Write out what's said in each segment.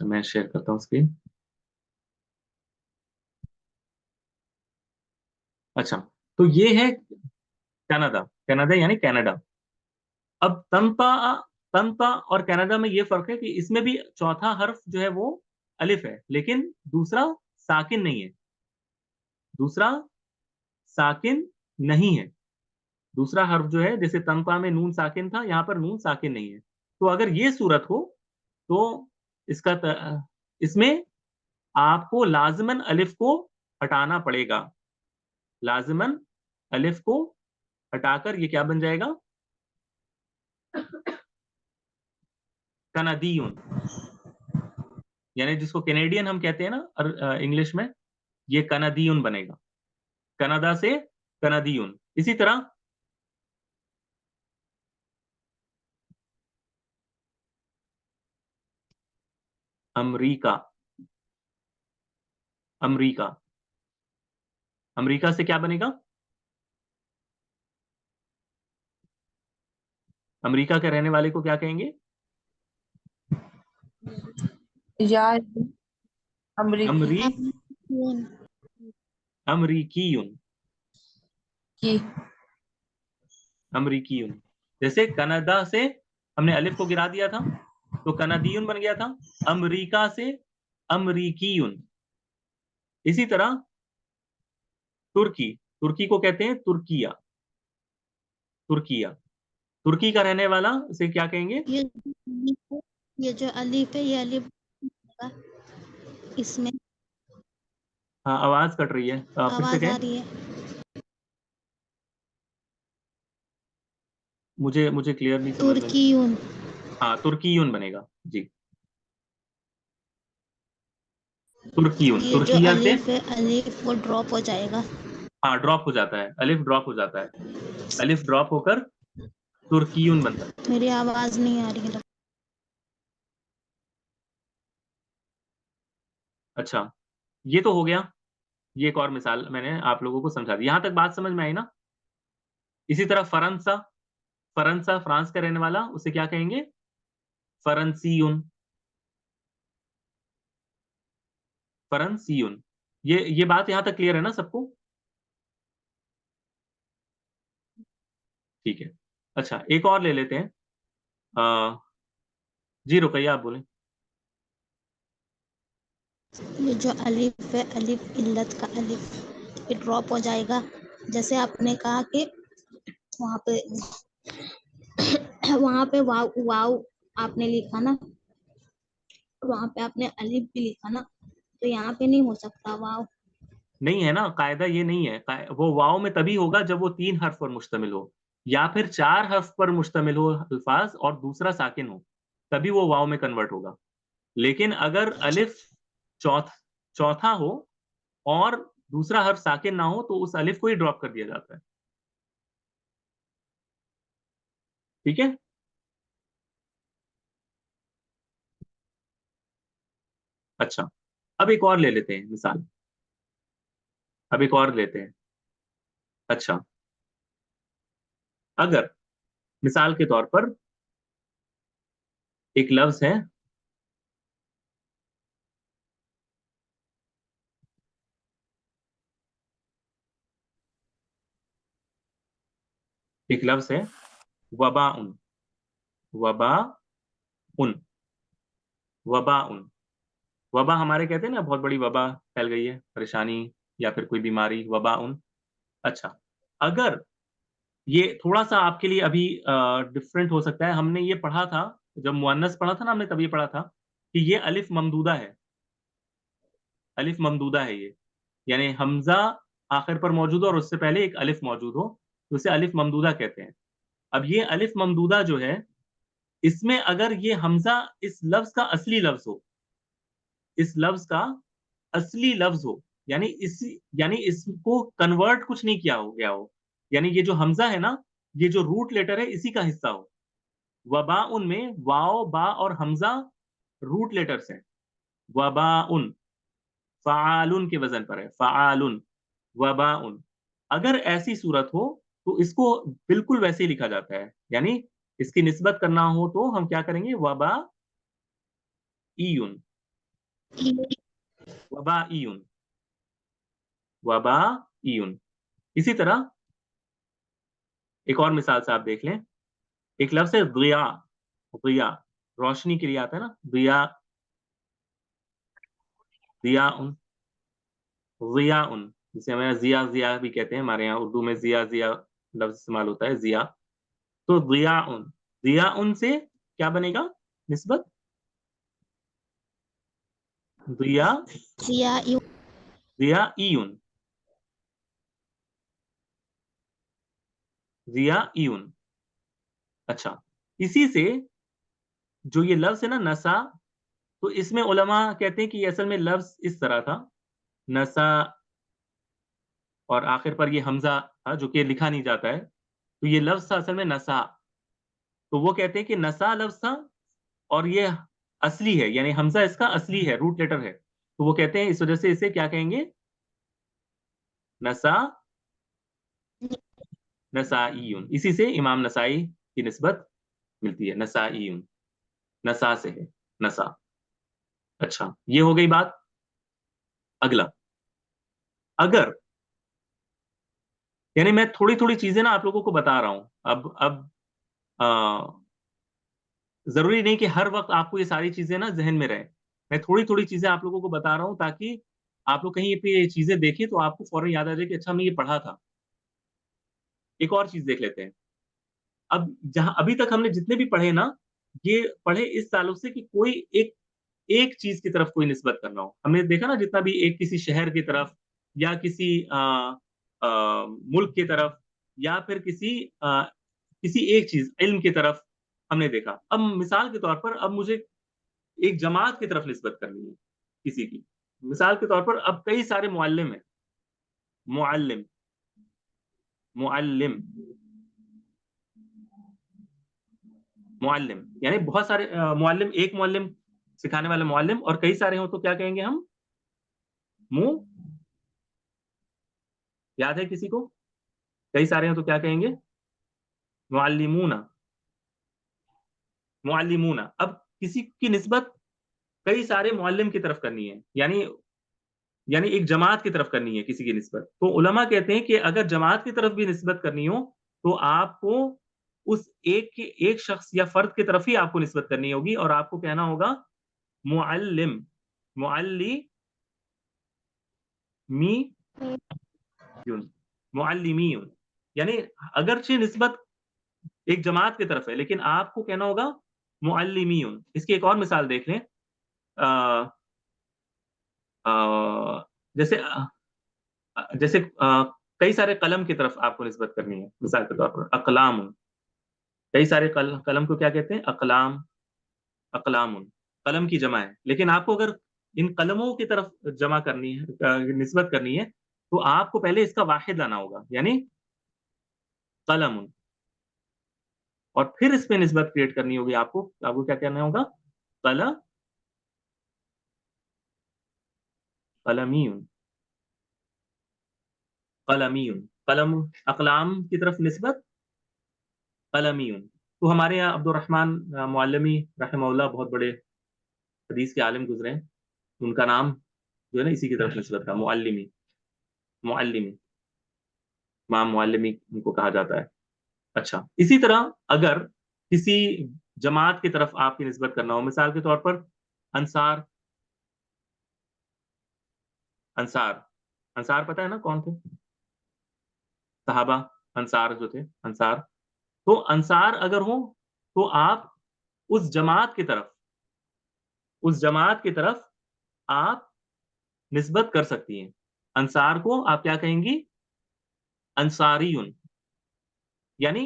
अच्छा, मैं शेयर करता हूँ स्क्रीन। अच्छा, तो ये है कनाडा। कनाडा यानी कनाडा। अब तनपा और कनाडा में ये फर्क है कि इसमें भी चौथा हर्फ जो है वो अलिफ है, लेकिन दूसरा साकिन नहीं है। दूसरा साकिन नहीं है। दूसरा हर्फ जो है, जैसे तनपा में नून साकिन था, यहाँ पर नून साकिन नहीं है। तो अगर ये सूरत हो तो इसमें आपको लाजमन अलिफ को हटाना पड़ेगा। लाजमन अलिफ को हटाकर ये क्या बन जाएगा? कनादियुन, यानी जिसको कैनेडियन हम कहते हैं ना इंग्लिश में, ये कनादियुन बनेगा। कनाडा से कनादियुन। इसी तरह अमरीका। अमरीका, अमरीका से क्या बनेगा? अमरीका के रहने वाले को क्या कहेंगे? यार अमरीकी अमरी अमरीकीयुन। की अमरीकीयुन। जैसे कनाडा से हमने अलिफ को गिरा दिया था तो कनादियुन बन गया था। अमरीका से अमरीकीयुन। इसी तरह तुर्की। तुर्की को कहते हैं तुर्किया। तुर्किया। तुर्की का रहने वाला उसे क्या कहेंगे? ये जो अलीफ है, ये अलीफ इसमें हाँ, आवाज कट रही है, फिर से आवाज आ कहें। रही है। मुझे मुझे क्लियर नहीं समझ में। तुर्कीयून। हाँ, तुर्कीयुन बनेगा जी। तुर्कीयुन, ये जो तुर्किया से। अलीफ है, अलीफ वो ड्रॉप हो जाएगा। हाँ, ड्रॉप हो जाता है, अलिफ ड्रॉप हो जाता है। अलिफ ड्रॉप होकर तुर्कीयुन बनता है। मेरी आवाज नहीं आ रही है। अच्छा, ये तो हो गया। ये एक और मिसाल मैंने आप लोगों को समझा दी। यहां तक बात समझ में आई ना? इसी तरह फरंसा। फरंसा, फ्रांस का रहने वाला, उसे क्या कहेंगे? फरंसीयुन। फरंसीयुन। ये बात यहां तक क्लियर है ना सबको? ठीक है। अच्छा, एक और ले लेते हैं। जी रुकैया, आप बोलें। ये जो अलीफ है, अलीफ इल्लत का अलीफ, ये ड्रॉप हो जाएगा। जैसे आपने कहा कि वहां पे वहां पे वाव वाव आपने लिखा ना, वहां पे आपने अलीफ भी लिखा ना, तो यहाँ पे नहीं हो सकता वाव। नहीं है ना, कायदा ये नहीं है। वो वाव में तभी होगा जब वो 3 हर्फ पर मुश्तमिल हो, या फिर 4 हर्फ पर मुश्तमिल हो अल्फाज और दूसरा साकिन हो, तभी वो वाव में कन्वर्ट होगा। लेकिन अगर अलिफ चौथ चौथा हो और दूसरा हर्फ साकिन ना हो तो उस अलिफ को ही ड्रॉप कर दिया जाता है। ठीक है। अच्छा, अब एक और ले लेते हैं मिसाल। अब एक और लेते हैं। अच्छा, अगर मिसाल के तौर पर एक लफ्ज है, एक लफ्ज है वबाउन। वबाउन। वबाउन। वबा हमारे कहते हैं ना, बहुत बड़ी वबा फैल गई है, परेशानी या फिर कोई बीमारी, वबाउन। अच्छा, अगर ये थोड़ा सा आपके लिए अभी डिफरेंट हो सकता है। हमने ये पढ़ा था, जब मुअन्नस पढ़ा था ना हमने, तब ये पढ़ा था कि ये अलिफ ममदूदा है। अलिफ ममदूदा है ये, यानी हमजा आखिर पर मौजूद हो और उससे पहले एक अलिफ मौजूद हो, तो उसे अलिफ ममदूदा कहते हैं। अब ये अलिफ ममदूदा जो है, इसमें अगर ये हमजा इस लफ्ज का असली लफ्ज हो, इस लफ्ज का असली लफ्ज हो, यानी इसको कन्वर्ट कुछ नहीं किया हो गया हो, यानी ये जो हमजा है ना, ये जो रूट लेटर है इसी का हिस्सा हो। वबाउन में वाओ बा और हमजा रूट लेटर्स हैं। वबाउन फ़ाआलुन के वजन पर है, फ़ाआलुन। वबाउन। अगर ऐसी सूरत हो तो इसको बिल्कुल वैसे ही लिखा जाता है, यानी इसकी निस्बत करना हो तो हम क्या करेंगे? वबा ईयुन। वबाईयुन, वबाईयुन। इसी तरह एक और मिसाल से आप देख लें, एक लफ्ज है ज़िया, ज़िया रोशनी के लिए आता है ना, ज़िया, ज़ियाउन, ज़ियाउन, जिसे हमें ज़िया ज़िया भी कहते हैं, हमारे यहाँ उर्दू में ज़िया ज़िया लफ्ज इस्तेमाल होता है, ज़िया। तो ज़ियाउन, ज़ियाउन से क्या बनेगा निस्बत? ज़िया, ज़ियाइयुन, ज़ियाइयुन, ज़ियाइयुन। अच्छा, इसी से जो ये लफ्ज़ है ना नसा, तो इसमें उलमा कहते हैं कि असल में लफ्ज़ इस तरह था, नसा और आखिर पर ये हमज़ा था जो कि लिखा नहीं जाता है, तो ये लफ्ज़ था असल में नसा। तो वो कहते हैं कि नसा लफ्ज़ था और ये असली है, यानी हमज़ा इसका असली है, रूट लेटर है। तो वो कहते हैं इस वज़ह से इसे क्या कहेंगे? नसा, नसाइयुन। इसी से इमाम नसाई की निस्बत मिलती है, नसाइयुन, नसा से है, नसा। अच्छा, ये हो गई बात। अगला, अगर यानी मैं थोड़ी-थोड़ी चीज़ें ना आप लोगों को बता रहा हूँ। अब अ, ज़रूरी नहीं कि हर वक़्त आपको ये सारी चीज़ें ना ज़हन में रहें। मैं थोड़ी-थोड़ी चीज़ें आप लोगों को बता रहा हूँ ताकि आप लोग कहीं पे ये चीज़ें देखें तो आपको फ़ौरन याद आ जाए कि अच्छा हमने ये पढ़ा था। एक और चीज़ देख लेते हैं। अब जहाँ अभी तक हमने जितने भी पढ़े ना, ये पढ़े इस ताल्लुक से कि कोई एक एक चीज़ की तरफ कोई निस्बत करना हो। हमने देखा ना जितना भी एक किसी शहर की तरफ या किसी अ, मुल्क की तरफ या फिर किसी एक चीज़ इल्म की तरफ हमने देखा। अब मिसाल के तौर पर अब मुझे एक जमात की तरफ निस्बत करनी है किसी की। मिसाल के तौर पर अब कई सारे मुअल्लिम हैं। मुअल्लिम, मुअल्लिम, मुअल्लिम यानी बहुत सारे मुअल्लिम, एक मुअल्लिम सिखाने वाले मुअल्लिम और कई सारे हों तो क्या कहेंगे हम? मु याद है किसी को? कई सारे हों तो क्या कहेंगे? मुअल्लिमूना, मुअल्लिमूना। अब किसी की निस्बत कई सारे मुअल्लिम की तरफ करनी है, यानी एक जमात की तरफ करनी है किसी की निस्बत। तो उलमा कहते हैं कि अगर जमात की तरफ भी निस्बत करनी हो, तो आपको उस एक शख्स या फ़र्द की तरफ ही आपको निस्बत करनी होगी और आपको कहना होगा मुअल्लिम, मुअल्लिमीयुन, मुअल्लिमीयुन। यानी अगरचे निस्बत एक जमात की तरफ है, लेकिन आपको कहना होगा मुअल्लिमीयुन। इसकी एक और मिसाल देख लें। अ अ, जैसे कई सारे कलम की तरफ आपको निस्बत करनी है, मिसाल के तौर पर अक़लामुन, कई सारे कलम को क्या कहते हैं? अक़लाम, अक़लामुन, कलम की जमा है। लेकिन आपको अगर इन कलमों की तरफ जमा करनी है निस्बत करनी है, तो आपको पहले इसका वाहिद लाना होगा, यानी कलमुन और फिर इसपे निस्बत क्रिएट करनी होगी आपको। आपको क्या कहना होगा? कल कलमीयुन, कलमीयुन, कलम अक़लाम की तरफ निस्बत कलमीयुन। तो हमारे यहाँ अब्दुर्रहमान मुअल्लिमी रहमहुल्लाह बहुत बड़े हदीस के आलिम गुज़रे हैं। उनका नाम जो है ना इसी की तरफ निस्बत था, मुअल्लिमी, मुअल्लिमी, इमाम मुअल्लिमी उनको कहा जाता है। अच्छा, इसी तरह अगर किसी जमात की तरफ आपकी निस्बत करना हो, मिसाल के तौर पर अंसार, अंसार, अंसार पता है ना कौन थे? सहाबा, अंसार जो थे, अंसार। तो अंसार अगर हो, तो आप उस जमात की तरफ उस जमात की तरफ आप निस्बत कर सकती हैं। अंसार को आप क्या कहेंगी? अंसारियुन, यानी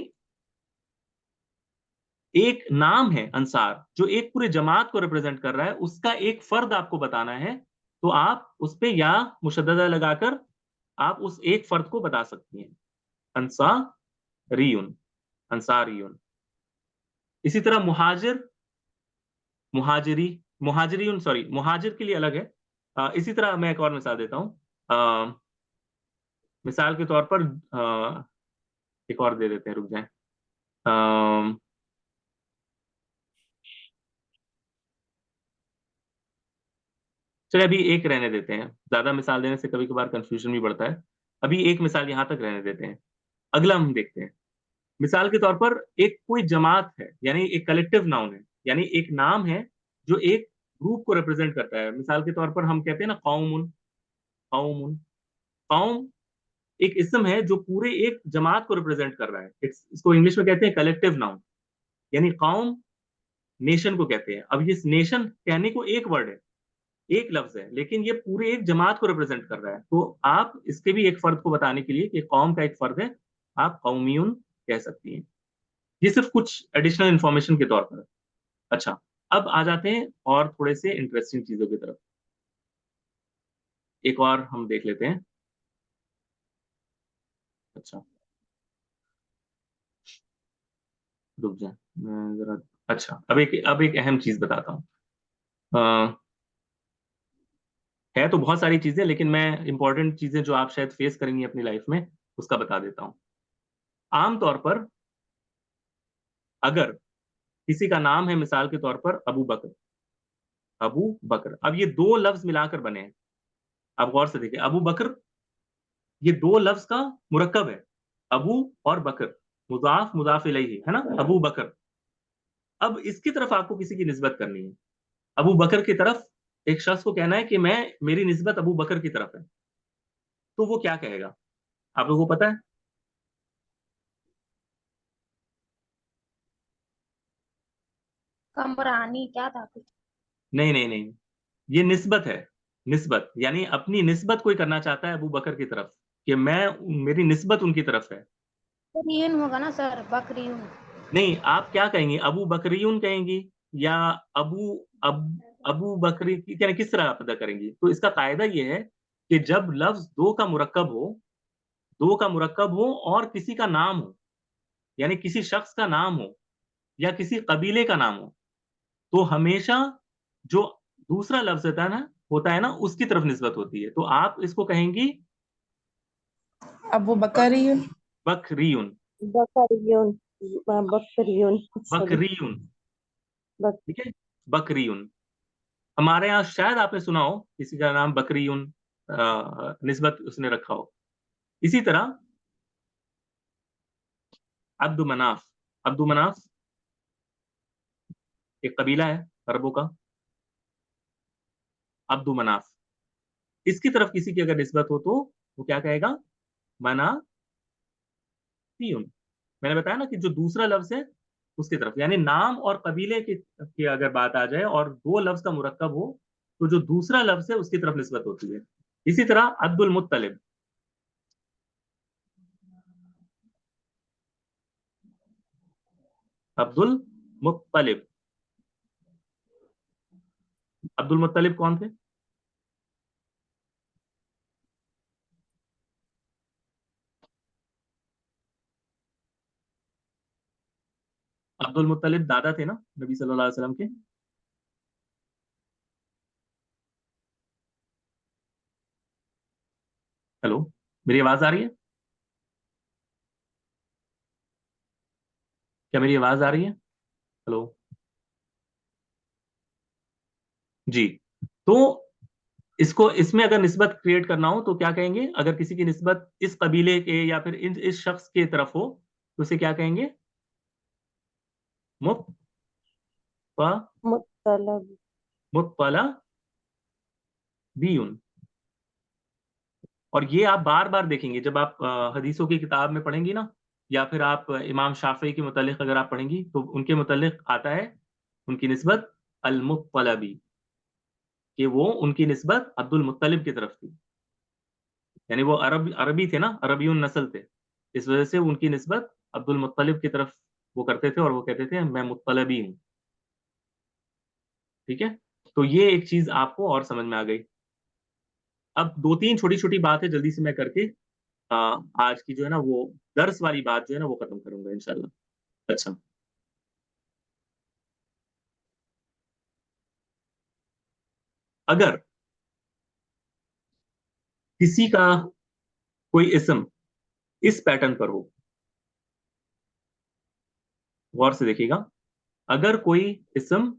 एक नाम है अंसार, जो एक पूरे जमात को रिप्रेज़ेंट कर रहा है, उसका एक फ़र्द आपको बताना है, तो आप उसपे या मुशद्ददा लगाकर आप उस एक फ़र्द को बता सकती हैं। अंसारियुन, अंसारियुन। इसी तरह मुहाजिर, मुहाजिरी, मुहाजिरियुन सॉरी, मुहाजिर के लिए अलग है। इसी तरह मैं एक और मिसाल देता हूँ। मिसाल के तौर पर एक और दे देते हैं, रुक जाएँ। अ, चलिए अभी एक रहने देते हैं, ज्यादा मिसाल देने से कभी कभार कंफ्यूजन भी बढ़ता है। अभी एक मिसाल यहां तक रहने देते हैं। अगला हम देखते हैं। मिसाल के तौर पर एक कोई जमात है, यानी एक कलेक्टिव नाउन है, यानी एक नाम है जो एक ग्रुप को रिप्रेजेंट करता है। मिसाल के तौर पर हम कहते हैं ना कौमुन, कौमुन। कौम एक इस्म है जो पूरे एक जमात को रिप्रेजेंट कर रहा है। इसको इंग्लिश में कहते हैं कलेक्टिव नाउन, यानी कौम नेशन को कहते हैं। अब ये नेशन कहने को एक वर्ड है, एक लफ्ज है, लेकिन ये पूरे एक जमात को रिप्रेजेंट कर रहा है। तो आप इसके भी एक फर्द को बताने के लिए कि कौम का एक फर्द है, आप कौमियुन कह सकती हैं। ये सिर्फ कुछ एडिशनल इंफॉर्मेशन के तौर पर है। अच्छा, अब आ जाते हैं और थोड़े से इंटरेस्टिंग चीजों की तरफ। एक और हम देख लेते हैं। अच्छा, रुक जाए मैं जरा। अच्छा, अब एक अहम चीज बताता हूँ। है तो बहुत सारी चीजें, लेकिन मैं इंपॉर्टेंट चीजें जो आप शायद फेस करेंगी अपनी लाइफ में उसका बता देता हूँ। आमतौर पर अगर किसी का नाम है, मिसाल के तौर पर अबू बकर, अबू बकर, अब ये दो लफ्ज मिलाकर बने हैं। आप गौर से देखिए, अबू बकर ये दो लफ्ज का मुरक्कब है। अबू और बकर, मुजाफ मुजाफ इलैहि है ना, अबू बकर। अब इसकी तरफ आपको किसी की निस्बत करनी है। अबू बकर की तरफ एक शख्स को कहना है कि मैं, मेरी निस्बत अबू बकर की तरफ है, तो वो क्या कहेगा? आप लोगों को पता है? कमरानी क्या था कुछ? नहीं नहीं नहीं, ये निस्बत है। निस्बत यानी अपनी निस्बत कोई करना चाहता है अबू बकर की तरफ, कि मैं, मेरी निस्बत उनकी तरफ है। बकरियन होगा ना सर, बकरियन। नहीं, आप क्या कहेंगी? अबू बकरीउन कहेंगी या अबू अबू बकरी, यानी किस तरह आप अदा करेंगी? तो इसका कायदा ये है कि जब लफ्ज दो का मुरक्कब हो, दो का मुरक्कब हो और किसी का नाम हो, यानी किसी शख्स का नाम हो या किसी कबीले का नाम हो, तो हमेशा जो दूसरा लफ्ज होता है ना उसकी तरफ निस्बत होती है। तो आप इसको कहेंगी अबू बकरियन। बकरीउन। बकरियन। बकरियन सॉरी। बकरीउन, बक ठीक है, बकरीउन। हमारे यहाँ शायद आपने सुना हो किसी का नाम बकरीउन, निस्बत उसने रखा हो। इसी तरह अब्दु मनाफ, अब्दु मनाफ एक कबीला है अरबों का। अब्दु मनाफ, इसकी तरफ किसी की अगर निस्बत हो तो वो क्या कहेगा? मनाफियुन। मैंने बताया ना कि जो दूसरा लफ्ज है उसकी तरफ, यानी नाम और कबीले की अगर बात आ जाए और दो लफ्ज का मुरक्कब हो, तो जो दूसरा लफ्ज है उसकी तरफ निस्बत होती है। इसी तरह अब्दुल मुत्तलिब, अब्दुल मुत्तलिब, अब्दुल मुत्तलिब कौन थे? अब्दुल मुत्तलिब दादा थे ना नबी सल्लल्लाहु अलैहि वसल्लम के। हेलो, मेरी आवाज आ रही है? क्या मेरी आवाज आ रही है? हेलो, जी। तो इसको, इसमें अगर निस्बत क्रिएट करना हो तो क्या कहेंगे? अगर किसी की निस्बत इस कबीले के या फिर इस शख्स के तरफ हो तो उसे क्या कहेंगे? मुत्तलब। मुत्तला बीउन। और ये आप बार बार देखेंगे जब आप हदीसों की किताब में पढ़ेंगी ना, या फिर आप इमाम शाफी के मुतालिक अगर आप पढ़ेंगी तो उनके मुतालिक आता है उनकी निस्बत अल मुत्तलबी, कि वो उनकी निस्बत अब्दुल मुत्तलिब की तरफ थी। यानी वो अरबी थे ना, अरबियुन नस्ल थे, इस वजह से उनकी निस्बत अब्दुल मुत्तलिब की तरफ वो करते थे और वो कहते थे मैं मुत्तलबी हूँ। ठीक है, तो ये एक चीज आपको और समझ में आ गई। अब दो तीन छोटी छोटी बात है जल्दी से मैं करके आ, आज की जो है ना वो दर्स वाली बात जो है ना वो खत्म करूंगा इंशाल्लाह। अच्छा, अगर किसी का कोई इस्म इस पैटर्न पर हो, गौर से देखिएगा, अगर कोई इस्म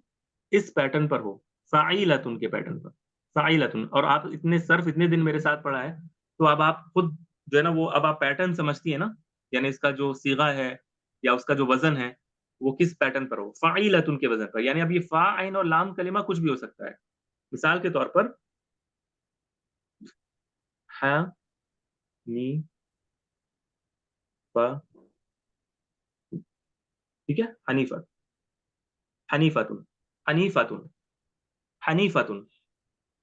इस पैटर्न पर हो, फाइलतुन के पैटर्न पर, फ़ाइलतुन। और आप इतने दिन मेरे साथ पढ़ा है, तो अब आप खुद जो है ना वो अब आप पैटर्न समझती है ना, यानी इसका जो सीगा है या उसका जो वजन है वो किस पैटर्न पर हो, फ़ाइलतुन के वजन पर। यानी अब ये फा आइन और लाम कलिमा कुछ भी हो सकता है। मिसाल के तौर पर हा नी फा, ठीक है, हनीफा, हनीफातुन, हनीफातुन, हनीफातुन।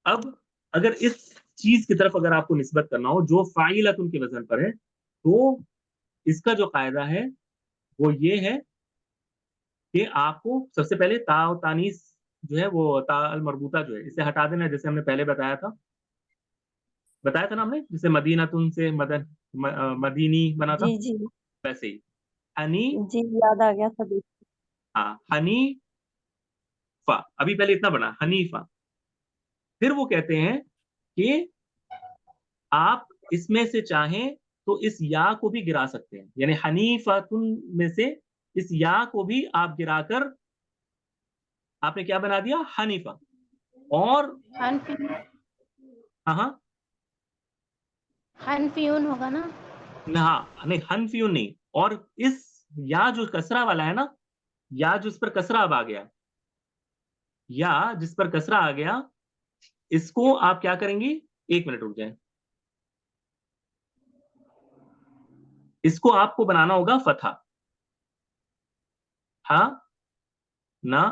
अब अगर इस चीज की तरफ अगर आपको निस्बत करना हो जो फ़ाइलतुन के वजन पर है, तो इसका जो कायदा है वो ये है कि आपको सबसे पहले ता और तानीस जो है वो ता अल मरबूता जो है इसे हटा देना है, जैसे हमने पहले बताया था ना हमने, जैसे मदीनातुन से मदीनी बना था, जी जी वैसे ही हनी, जी, याद आ गया सभी। हाँ हनीफा। अभी पहले इतना बना हनीफा, फिर वो कहते हैं कि आप इसमें से चाहें तो इस या को भी गिरा सकते हैं, यानी हनीफातुन में से इस या को भी आप गिराकर आपने क्या बना दिया, हनीफा। और हनफी हाँ हाँ, हनफियून होगा ना। नहीं हनफियुन नहीं। और इस या जो कसरा वाला है ना, या जिस पर कसरा अब आ गया, या जिस पर कसरा आ गया, इसको आप क्या करेंगी, एक मिनट रुक जाए, इसको आपको बनाना होगा फथा, हा ना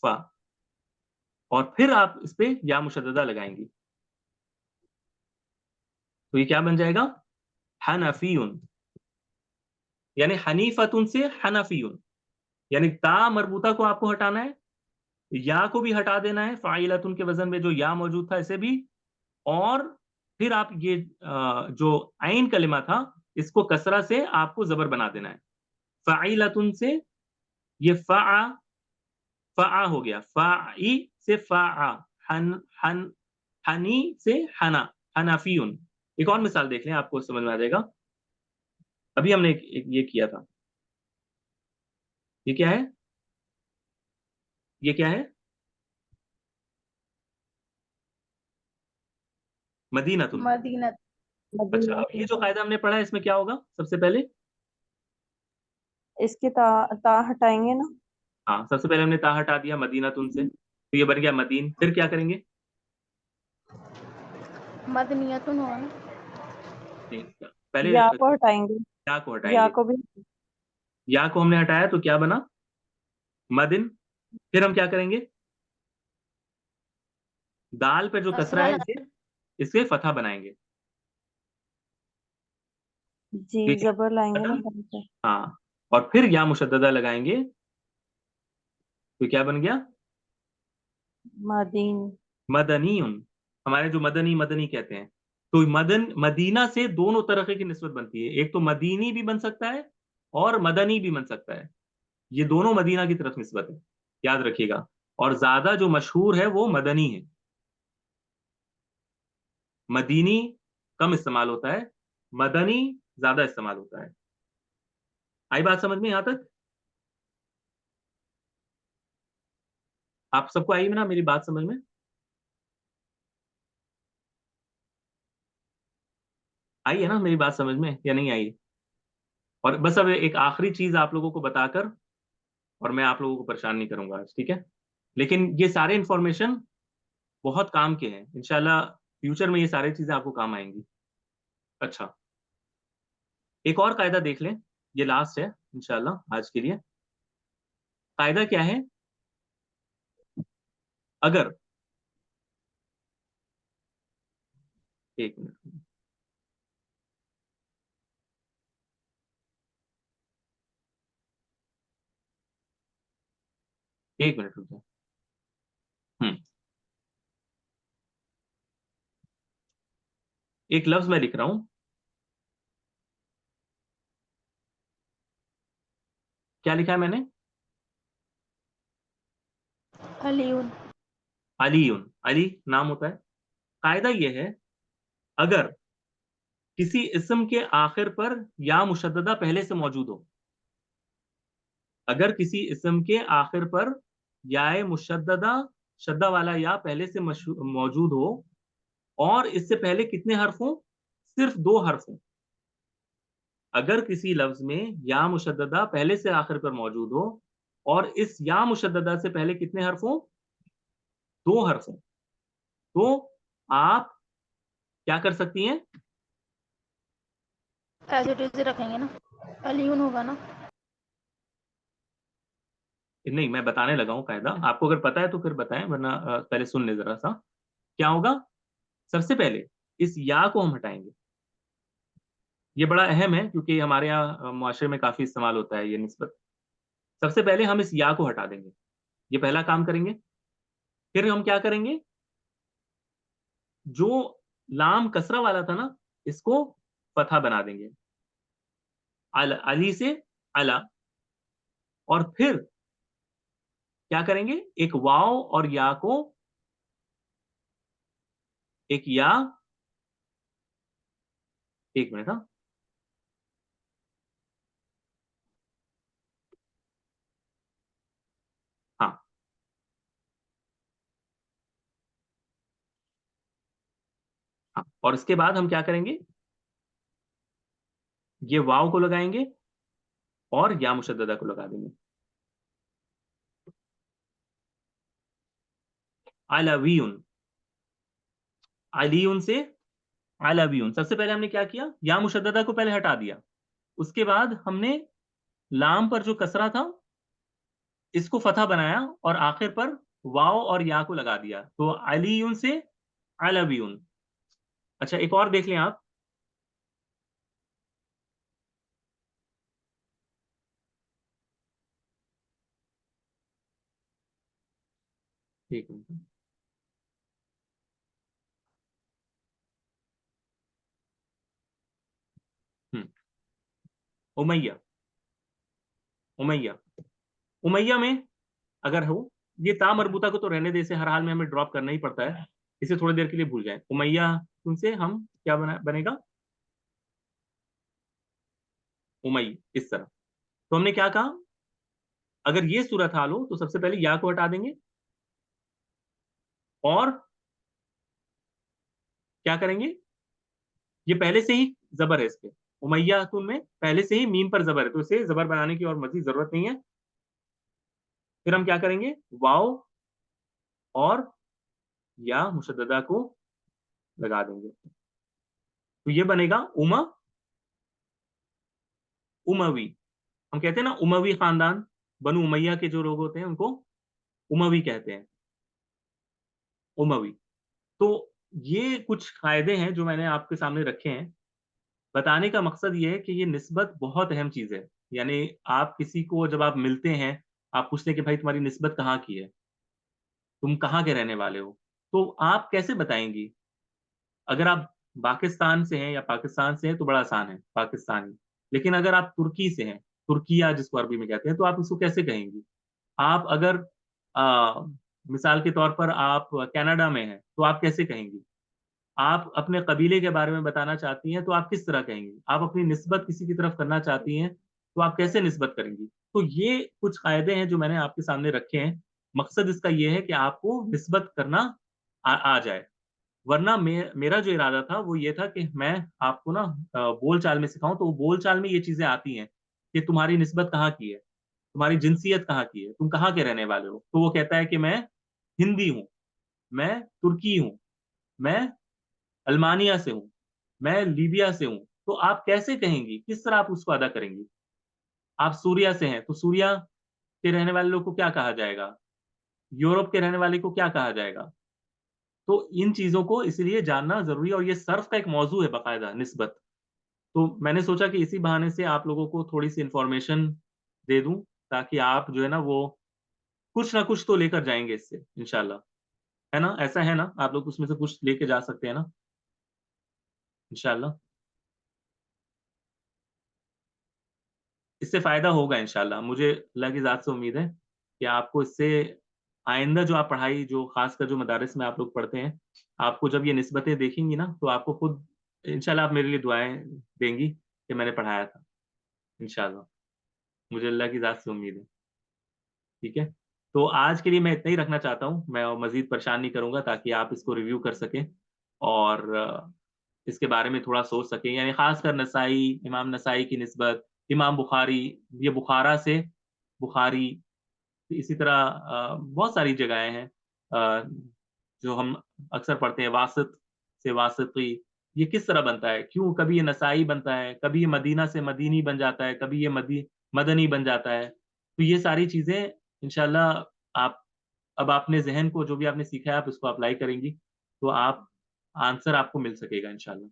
फा, और फिर आप इस पे या मुशद्ददा लगाएंगी, तो ये क्या बन जाएगा, हनफियुन। यानी हनीफतुन से हनफियुन, यानी ता मरबूता को आपको हटाना है, या को भी हटा देना है, फाइलतुन के वजन में जो या मौजूद था इसे भी, और फिर आप ये जो आइन कलिमा था इसको कसरा से आपको जबर बना देना है। फाइलतुन से ये फा हो गया, फाई से फा, हन हन हनी से हना, हनाफियुन। एक और मिसाल देख लें, आपको समझ में आ जाएगा। अभी हमने एक ये किया था, ये क्या है, ये क्या है, मदीनातुन। मदीना अच्छा, मदीना अब ये जो कायदा हमने पढ़ा है इसमें क्या होगा सबसे पहले, इसके ता हटाएंगे ना। हाँ सबसे पहले हमने ता हटा दिया मदीनातुन से, तो ये बन गया मदीन। फिर क्या करेंगे, मदनियतुन होगा ना। नहीं, पहले या को हटाएंगे, या को या हटाएंगे, को भी। या को हमने हटाया तो क्या बना, मदिन। फिर हम क्या करेंगे, दाल पे जो कसरा कसरा है लगा। इसे इसके फतहा बनाएंगे, जी, ठीक है, जबर लाएंगे ना खत्म। दाल पे। हाँ, और फिर या मुशद्ददा लगाएंगे, तो क्या बन गया, मदीन। मदनीउन। हमारे जो मदनी मदनी कहते हैं, तो मदीना से दोनों तरह की निस्बत बनती है, एक तो मदीनी भी बन सकता है और मदनी भी बन सकता है, ये दोनों मदीना की तरफ निस्बत है, याद रखिएगा। और ज्यादा जो मशहूर है वो मदनी है, मदीनी कम इस्तेमाल होता है, मदनी ज्यादा इस्तेमाल होता है। आई बात समझ में यहां तक, आप सबको आई ना मेरी बात समझ में, आई है ना मेरी बात समझ में या नहीं आई। और बस अब एक आखिरी चीज आप लोगों को बताकर और मैं आप लोगों को परेशान नहीं करूंगा आज, ठीक है। लेकिन ये सारे इंफॉर्मेशन बहुत काम के हैं, इंशाल्लाह फ्यूचर में ये सारी चीजें आपको काम आएंगी। अच्छा, एक और कायदा देख लें, ये लास्ट है इंशाल्लाह आज के लिए। कायदा क्या है, अगर, एक मिनट, एक मिनट रुक जाए। हम्म, एक लफ्ज मैं लिख रहा हूं, क्या लिखा है मैंने, अलीउन। अलीउन, अली नाम होता है। कायदा ये है, अगर किसी इस्म के आखिर पर या मुशद्ददा पहले से मौजूद हो, अगर किसी इस्म के आखिर पर या मुशद्ददा शद्दा वाला या पहले से मौजूद हो और इससे पहले कितने हर्फ हों? सिर्फ 2 हर्फ हों। अगर किसी लफ्ज में या मुशद्ददा पहले से आखिर पर मौजूद हो और इस या मुशद्ददा से पहले कितने हर्फ हों? 2 हर्फ हों, तो आप क्या कर सकती हैं? एज इट इज रखेंगे ना, अलीउन होगा ना। नहीं, मैं बताने लगा हूं कायदा, आपको अगर पता है तो फिर बताएं, वरना पहले सुन ले जरा सा। क्या होगा? सबसे पहले इस या को हम हटाएंगे। ये बड़ा अहम है क्योंकि हमारे यहाँ मुआशरे में काफी इस्तेमाल होता है ये निस्बत। सबसे पहले हम इस या को हटा देंगे, ये पहला काम करेंगे। फिर हम क्या करेंगे? जो लाम कसरा वाला था ना, इसको फतहा बना देंगे, अली से अला। और फिर क्या करेंगे? एक वाव और या को, एक या, एक मिनट, हाँ, हाँ, हाँ। और इसके बाद हम क्या करेंगे? ये वाव को लगाएंगे और या मुशद्ददा को लगा देंगे, अलवियुन, अलीयुन से अलवियुन। सबसे पहले हमने क्या किया? या मुशद्ददा को पहले हटा दिया, उसके बाद हमने लाम पर जो कसरा था इसको फतह बनाया और आखिर पर वाव और या को लगा दिया, तो अलीयुन से अलवियुन। अच्छा, एक और देख लें आप। एक मिनट। हम्म। उमैया, उमैया, उमैया में अगर हो, ये ता मरबूता को तो रहने दे, इसे हर हाल में हमें ड्रॉप करना ही पड़ता है, इसे थोड़ी देर के लिए भूल जाए। उमैया उनसे हम क्या बनेगा? उमई, इस तरह। तो हमने क्या कहा? अगर ये सूरत हाल हो तो सबसे पहले या को हटा देंगे और क्या करेंगे? ये पहले से ही जबर है इस पे, उमैयातुन में पहले से ही मीम पर जबर है, तो इसे जबर बनाने की और मजीद जरूरत नहीं है। फिर हम क्या करेंगे? वाव और या मुशद्ददा को लगा देंगे, तो ये बनेगा उमवी। हम कहते हैं ना उमवी खानदान, बनु उमैया के जो लोग होते हैं उनको उमवी कहते हैं, उमवी। तो ये कुछ कायदे हैं जो मैंने आपके सामने रखे हैं। बताने का मकसद ये है कि ये निस्बत बहुत अहम चीज है। यानी आप किसी को जब आप मिलते हैं, आप पूछते हैं कि भाई तुम्हारी निस्बत कहाँ की है, तुम कहाँ के रहने वाले हो, तो आप कैसे बताएंगी? अगर आप पाकिस्तान से हैं या पाकिस्तान से हैं तो बड़ा आसान है, पाकिस्तानी। लेकिन अगर आप तुर्की से हैं, तुर्किया जिसको अरबी में कहते हैं, तो आप इसको कैसे कहेंगी? आप अगर आ, मिसाल के तौर पर आप कनाडा में हैं तो आप कैसे कहेंगी? आप अपने कबीले के बारे में बताना चाहती हैं तो आप किस तरह कहेंगी? आप अपनी निस्बत किसी की तरफ करना चाहती हैं तो आप कैसे निस्बत करेंगी? तो ये कुछ कायदे हैं जो मैंने आपके सामने रखे हैं। मकसद इसका ये है कि आपको निस्बत करना आ जाए। वरना मेरा जो इरादा था वो ये था कि मैं आपको ना बोल चाल में सिखाऊं, तो बोल चाल में ये चीजें आती हैं कि तुम्हारी निस्बत कहाँ की है, तुम्हारी जिनसियत कहाँ की है, तुम कहाँ के रहने वाले हो। तो वो कहता है कि मैं हिंदी हूँ, मैं तुर्की हूँ, मैं अल्मानिया से हूँ, मैं लीबिया से हूँ। तो आप कैसे कहेंगी? किस तरह आप उसको अदा करेंगी? आप सूरिया से हैं तो सूरिया के रहने वाले लोग को क्या कहा जाएगा? यूरोप के रहने वाले को क्या कहा जाएगा? तो इन चीजों को इसलिए जानना जरूरी है, और ये सर्फ का एक मौजू है बाकायदा, निस्बत। तो मैंने सोचा कि इसी बहाने से आप लोगों को थोड़ी सी इंफॉर्मेशन दे दूं, ताकि आप जो है ना वो कुछ ना कुछ तो लेकर जाएंगे इससे इंशाल्लाह। है ना? ऐसा है ना? आप लोग उसमें से कुछ लेके जा सकते हैं ना, इंशाल्लाह। इससे फायदा होगा इंशाल्लाह, मुझे अल्लाह की ज़ात से उम्मीद है कि आपको इससे आइंदा जो आप पढ़ाई, जो खासकर जो मदारिस में आप लोग पढ़ते हैं, आपको जब ये निस्बतें देखेंगी ना तो आपको खुद इंशाल्लाह आप मेरे लिए दुआएं देंगी कि मैंने पढ़ाया था, इंशाल्लाह। मुझे अल्लाह की ज़ात से उम्मीद है। ठीक है। तो आज के लिए मैं इतना ही रखना चाहता हूँ, मैं मज़ीद परेशान नहीं करूँगा ताकि आप इसको रिव्यू कर सकें और इसके बारे में थोड़ा सोच सकें। यानी ख़ासकर नसाई, इमाम नसाई की निस्बत, इमाम बुखारी, ये बुखारा से बुखारी, इसी तरह बहुत सारी जगहें हैं जो हम अक्सर पढ़ते हैं, वासित से वासिती, ये किस तरह बनता है? क्यों कभी ये नसाई बनता है, कभी ये मदीना से मदीनी बन जाता है, कभी ये मदनी बन जाता है। तो ये सारी चीज़ें इंशाअल्लाह आप अब अपने ज़हन को जो भी आपने सीखा है, आप इसको अप्लाई करेंगी, तो आप आंसर आपको मिल सकेगा इंशाअल्लाह।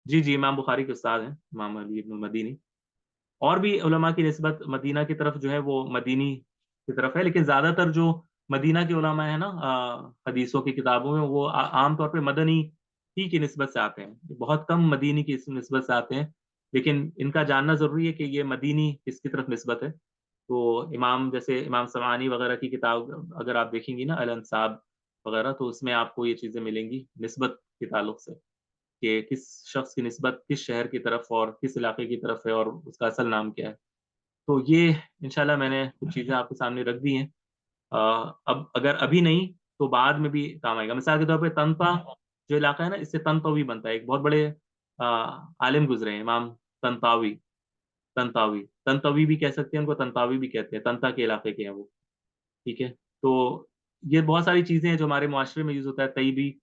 जी, जी, इमाम बुखारी के उस्ताद हैं, इमाम अली इब्न मदीनी। और भी उलमा की निस्बत मदीना की तरफ जो है वो मदीनी की तरफ है, लेकिन ज़्यादातर जो मदीना के उलमा है ना हदीसों की किताबों में वो आम तौर पे मदनी ही की निस्बत से आते हैं। बहुत कम मदीनी की इस निस्बत से आते हैं, लेकिन इनका जानना ज़रूरी है कि ये मदीनी किसकी तरफ निस्बत है। तो इमाम जैसे इमाम समानी वगैरह की किताब अगर आप देखेंगी ना अल-अंसाब वगैरह, तो उसमें आपको ये चीज़ें मिलेंगी निस्बत के ताल्लुक से। कि किस शख्स की निस्बत किस शहर की तरफ और किस इलाके की तरफ है और उसका असल नाम क्या है। तो ये इंशाल्लाह मैंने कुछ चीज़ें आपके सामने रख दी हैं। अब अगर अभी नहीं तो बाद में भी काम आएगा। मिसाल के तौर पे तंता जो इलाका है ना, इससे तंतवी बनता है। एक बहुत बड़े अ, आलिम गुज़रे हैं इमाम तंतावी तंतावी। तंतवी भी कह सकते हैं उनको, तंतावी भी कहते हैं। तंता के इलाके के हैं वो, ठीक है? तो ये बहुत सारी चीज़ें हैं जो हमारे मुआशरे में यूज़ होता है। तैयबी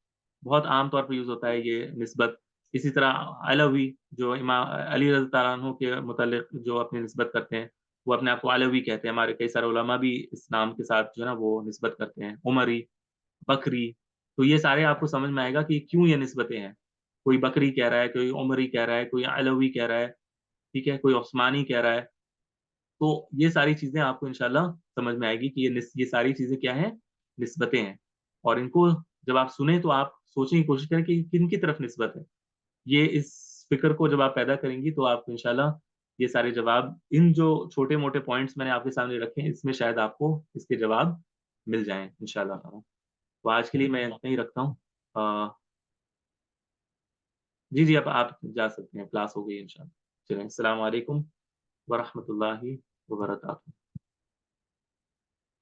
बहुत आम तौर पे यूज़ होता है ये निस्बत। इसी तरह अलवी जो अली रज़ी अल्लाह अन्हु के मुतल्लिक़ जो अपनी निस्बत करते हैं, वो अपने आप को अलवी कहते हैं। हमारे कई सारे उलमा भी इस नाम के साथ जो है ना वो निस्बत करते हैं। उमरी, बकरी, तो ये सारे आपको समझ में आएगा कि क्यों ये निस्बतें हैं। कोई बकरी कह रहा है, कोई उमरी कह रहा है, कोई अलवी कह रहा है, ठीक है? कोई उस्मानी कह रहा है। तो ये सारी चीज़ें आपको इंशाल्लाह समझ में आएगी कि ये सारी चीज़ें क्या हैं? निस्बतें हैं। और इनको जब आप सुने तो आप सोचने की कोशिश करें कि किनकी तरफ निस्बत है। ये इस फ़िक्र को जब आप पैदा करेंगी तो आपको इंशाल्लाह ये सारे जवाब इन जो छोटे-मोटे पॉइंट्स मैंने आपके सामने रखे हैं, इसमें शायद आपको इसके जवाब मिल जाएँ इंशाल्लाह ताला। तो आज के लिए मैं इतना ही रखता हूँ। अ, जी, जी, अब आप जा सकते हैं, क्लास हो गई है इंशाल्लाह। चलें, अस्सलाम वालेकुम व रहमतुल्लाहि व बरकातहू।